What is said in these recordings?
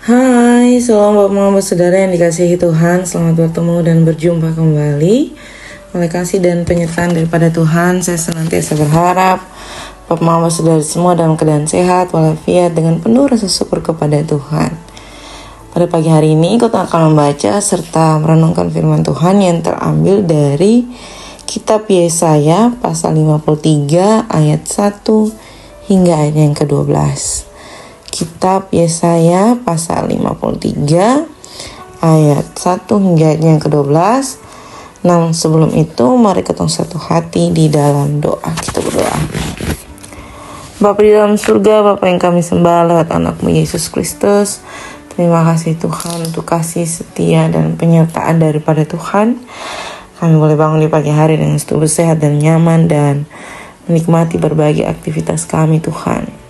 Hai, salam buat mama saudara yang dikasihi Tuhan. Selamat bertemu dan berjumpa kembali. Oleh kasih dan penyertaan daripada Tuhan, saya senantiasa berharap Bapak mama saudara semua dalam keadaan sehat walafiat dengan penuh rasa syukur kepada Tuhan. Pada pagi hari ini kita akan membaca serta merenungkan firman Tuhan yang terambil dari Kitab Yesaya pasal 53 ayat 1 hingga ayat yang ke-12. Kitab Yesaya pasal 53 ayat 1 hingga ayat yang ke-12. Namun sebelum itu mari kita satu hati di dalam doa. Kita berdoa. Bapa di dalam surga, Bapa yang kami sembah lewat anakmu Yesus Kristus, terima kasih Tuhan untuk kasih setia dan penyertaan daripada Tuhan. Kami boleh bangun di pagi hari dengan tubuh sehat dan nyaman dan menikmati berbagai aktivitas kami Tuhan.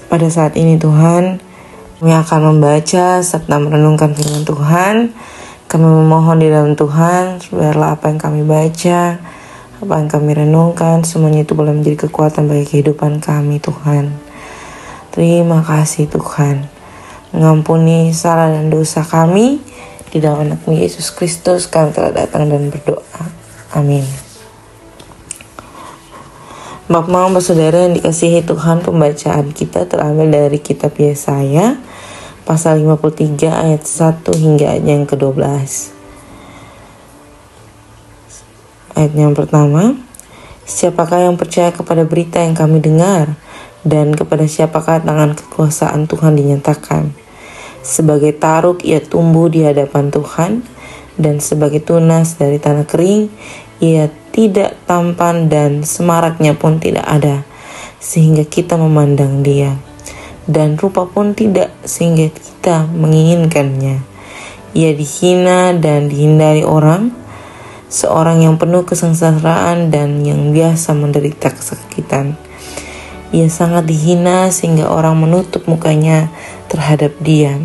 Pada saat ini Tuhan, kami akan membaca serta merenungkan firman Tuhan. Kami memohon di dalam Tuhan, biarlah apa yang kami baca, apa yang kami renungkan, semuanya itu boleh menjadi kekuatan bagi kehidupan kami Tuhan. Terima kasih Tuhan. Mengampuni salah dan dosa kami. Di dalam anakmu Yesus Kristus kami telah datang dan berdoa. Amin. Bapak mama saudara yang dikasihi Tuhan, pembacaan kita terambil dari Kitab Yesaya pasal 53 ayat 1 hingga ayat yang ke-12. Ayat yang pertama, siapakah yang percaya kepada berita yang kami dengar, dan kepada siapakah tangan kekuasaan Tuhan dinyatakan? Sebagai taruk ia tumbuh di hadapan Tuhan, dan sebagai tunas dari tanah kering ia tidak tampan dan semaraknya pun tidak ada, sehingga kita memandang dia, dan rupa pun tidak sehingga kita menginginkannya. Ia dihina dan dihindari orang, seorang yang penuh kesengsaraan dan yang biasa menderita kesakitan. Ia sangat dihina sehingga orang menutup mukanya terhadap dia.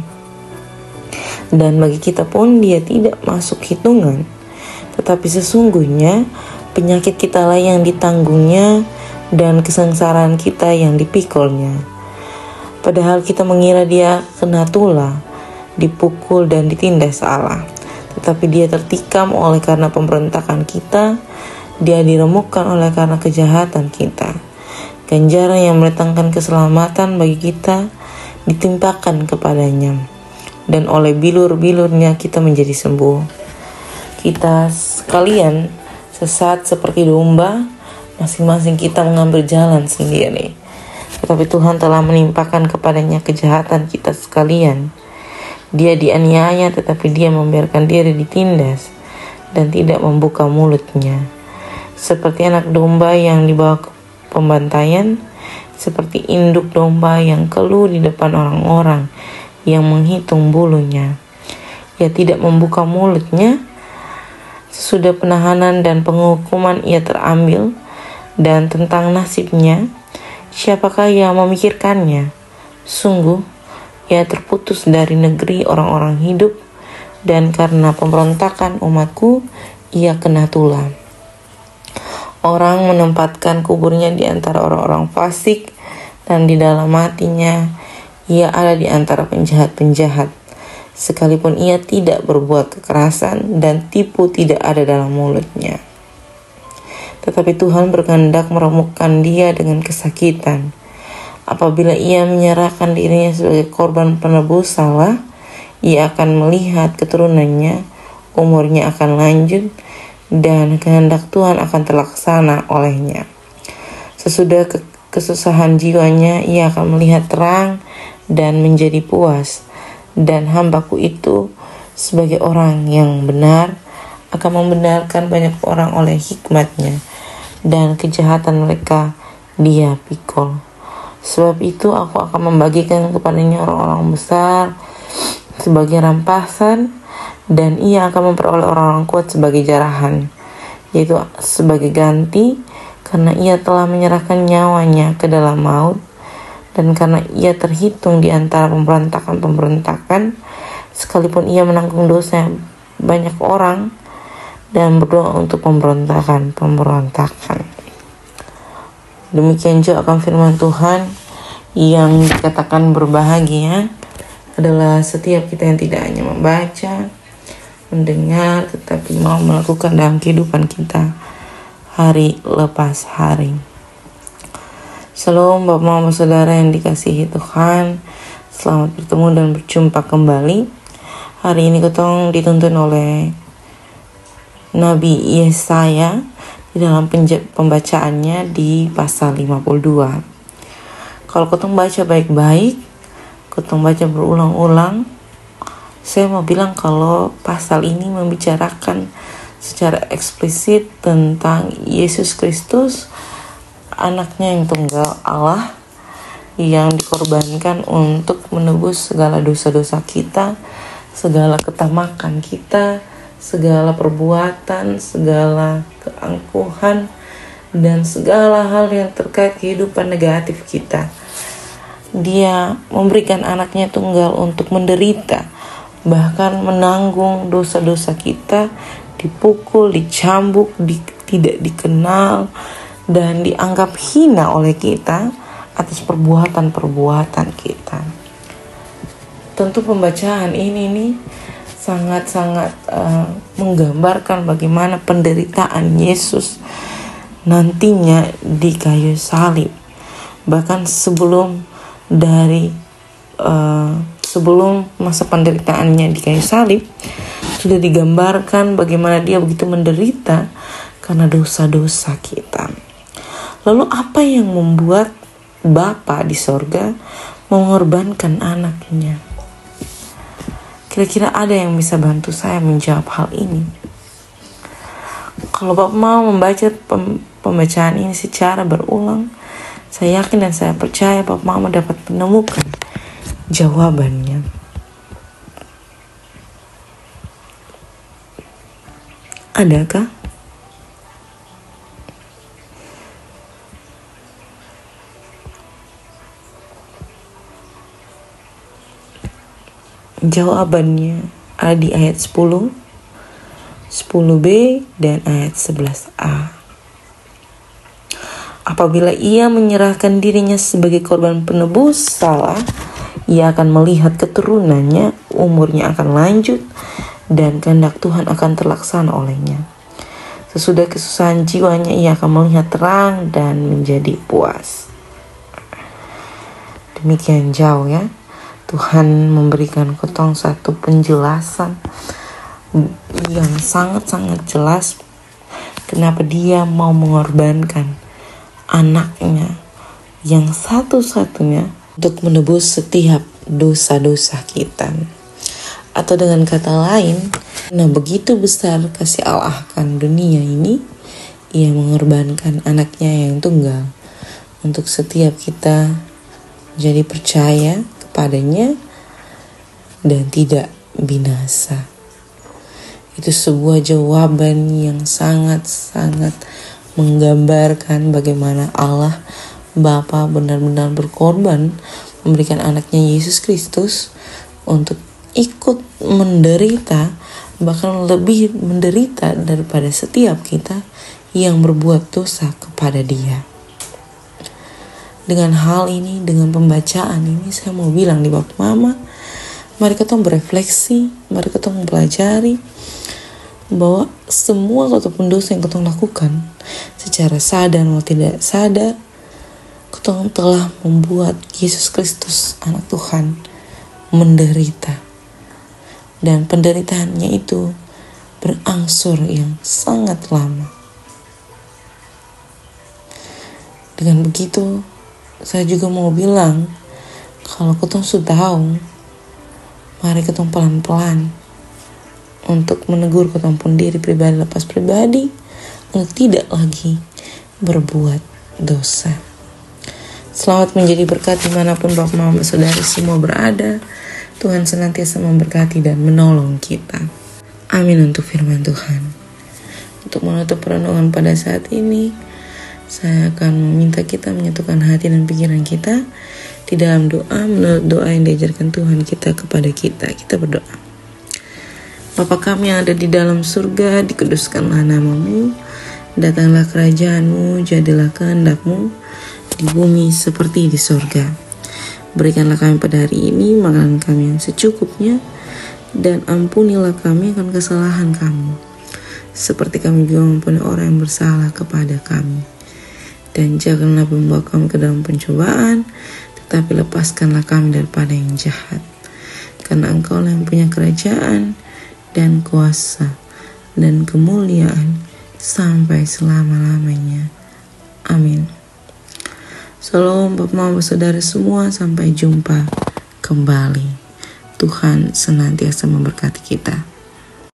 Dan bagi kita pun dia tidak masuk hitungan, tetapi sesungguhnya penyakit kita lah yang ditanggungnya dan kesengsaraan kita yang dipikulnya. Padahal kita mengira dia kena tulah, dipukul dan ditindas Allah. Tetapi dia tertikam oleh karena pemberontakan kita, dia diremukkan oleh karena kejahatan kita. Ganjaran yang mendatangkan keselamatan bagi kita ditimpakan kepadanya, dan oleh bilur-bilurnya kita menjadi sembuh. Kita sekalian sesat seperti domba, masing-masing kita mengambil jalan sendiri. Tetapi Tuhan telah menimpakan kepadanya kejahatan kita sekalian. Dia dianiaya tetapi dia membiarkan diri ditindas dan tidak membuka mulutnya. Seperti anak domba yang dibawa ke pembantaian, seperti induk domba yang keluh di depan orang-orang yang menghitung bulunya. Ia tidak membuka mulutnya. Sesudah penahanan dan penghukuman ia terambil, dan tentang nasibnya, siapakah yang memikirkannya? Sungguh, ia terputus dari negeri orang-orang hidup, dan karena pemberontakan umatku, ia kena tulah. Orang menempatkan kuburnya di antara orang-orang fasik, dan di dalam hatinya, ia ada di antara penjahat-penjahat. Sekalipun ia tidak berbuat kekerasan dan tipu tidak ada dalam mulutnya. Tetapi Tuhan berkehendak meremukkan dia dengan kesakitan. Apabila ia menyerahkan dirinya sebagai korban penebus salah, ia akan melihat keturunannya, umurnya akan lanjut, dan kehendak Tuhan akan terlaksana olehnya. Sesudah kesusahan jiwanya, ia akan melihat terang dan menjadi puas. Dan hambaku itu sebagai orang yang benar akan membenarkan banyak orang oleh hikmatnya, dan kejahatan mereka dia pikul. Sebab itu aku akan membagikan kepadanya orang-orang besar sebagai rampasan, dan ia akan memperoleh orang-orang kuat sebagai jarahan, yaitu sebagai ganti, karena ia telah menyerahkan nyawanya ke dalam maut. Dan karena ia terhitung di antara pemberontakan-pemberontakan, sekalipun ia menanggung dosa banyak orang dan berdoa untuk pemberontakan-pemberontakan. Demikian juga akan firman Tuhan yang dikatakan berbahagia adalah setiap kita yang tidak hanya membaca, mendengar, tetapi mau melakukan dalam kehidupan kita hari lepas hari. Shalom Bapak Mama Saudara yang dikasihi Tuhan, selamat bertemu dan berjumpa kembali. Hari ini kita dituntun oleh Nabi Yesaya di dalam pembacaannya di pasal 52. Kalau kita baca baik-baik, kita baca berulang-ulang, saya mau bilang kalau pasal ini membicarakan secara eksplisit tentang Yesus Kristus, anaknya yang tunggal Allah, yang dikorbankan untuk menebus segala dosa-dosa kita, segala ketamakan kita, segala perbuatan, segala keangkuhan, dan segala hal yang terkait kehidupan negatif kita. Dia memberikan anaknya tunggal untuk menderita, bahkan menanggung dosa-dosa kita, dipukul, dicambuk, tidak dikenal, dan dianggap hina oleh kita atas perbuatan-perbuatan kita. Tentu pembacaan ini sangat-sangat menggambarkan bagaimana penderitaan Yesus nantinya di kayu salib. Bahkan sebelum masa penderitaannya di kayu salib sudah digambarkan bagaimana dia begitu menderita karena dosa-dosa kita. Lalu apa yang membuat Bapa di sorga mengorbankan anaknya? Kira-kira ada yang bisa bantu saya menjawab hal ini? Kalau Bapak mau membaca pembacaan ini secara berulang, saya yakin dan saya percaya Bapak Mama dapat menemukan jawabannya. Adakah? Jawabannya ada di ayat 10, 10b, dan ayat 11a. Apabila ia menyerahkan dirinya sebagai korban penebus salah, ia akan melihat keturunannya, umurnya akan lanjut, dan kehendak Tuhan akan terlaksana olehnya. Sesudah kesusahan jiwanya, ia akan melihat terang dan menjadi puas. Demikian jauh ya, Tuhan memberikan ketong satu penjelasan yang sangat-sangat jelas kenapa dia mau mengorbankan anaknya yang satu-satunya untuk menebus setiap dosa-dosa kita. Atau dengan kata lain, nah begitu besar kasih Allah akan dunia ini, ia mengorbankan anaknya yang tunggal untuk setiap kita jadi percaya kepadanya dan tidak binasa. Itu sebuah jawaban yang sangat-sangat menggambarkan bagaimana Allah Bapa benar-benar berkorban memberikan anaknya Yesus Kristus untuk ikut menderita, bahkan lebih menderita daripada setiap kita yang berbuat dosa kepada Dia. Dengan hal ini, dengan pembacaan ini, saya mau bilang di Bapak Mama, mari kita berefleksi, mari kita mempelajari bahwa semua ataupun dosa yang kita lakukan secara sadar atau tidak sadar, kita telah membuat Yesus Kristus anak Tuhan menderita, dan penderitaannya itu berangsur yang sangat lama. Dengan begitu, saya juga mau bilang kalau kita sudah tahu, mari kita pelan-pelan untuk menegur ketemu pun diri pribadi lepas pribadi untuk tidak lagi berbuat dosa. Selamat menjadi berkat dimanapun Bapak Mama Saudara semua berada. Tuhan senantiasa memberkati dan menolong kita. Amin untuk firman Tuhan. Untuk menutup renungan pada saat ini, saya akan meminta kita menyatukan hati dan pikiran kita di dalam doa menurut doa yang diajarkan Tuhan kita kepada kita. Kita berdoa. Bapa kami yang ada di dalam surga, dikuduskanlah nama-Mu, datanglah kerajaan-Mu, jadilah kehendak-Mu di bumi seperti di surga. Berikanlah kami pada hari ini makanan kami yang secukupnya, dan ampunilah kami akan kesalahan kami, seperti kami juga mengampuni orang yang bersalah kepada kami. Dan janganlah membawa kami ke dalam pencobaan, tetapi lepaskanlah kami daripada yang jahat. Karena Engkau-Lah yang punya kerajaan dan kuasa dan kemuliaan sampai selama-lamanya. Amin. Shalom Bapak Mama Saudara semua, sampai jumpa kembali. Tuhan senantiasa memberkati kita.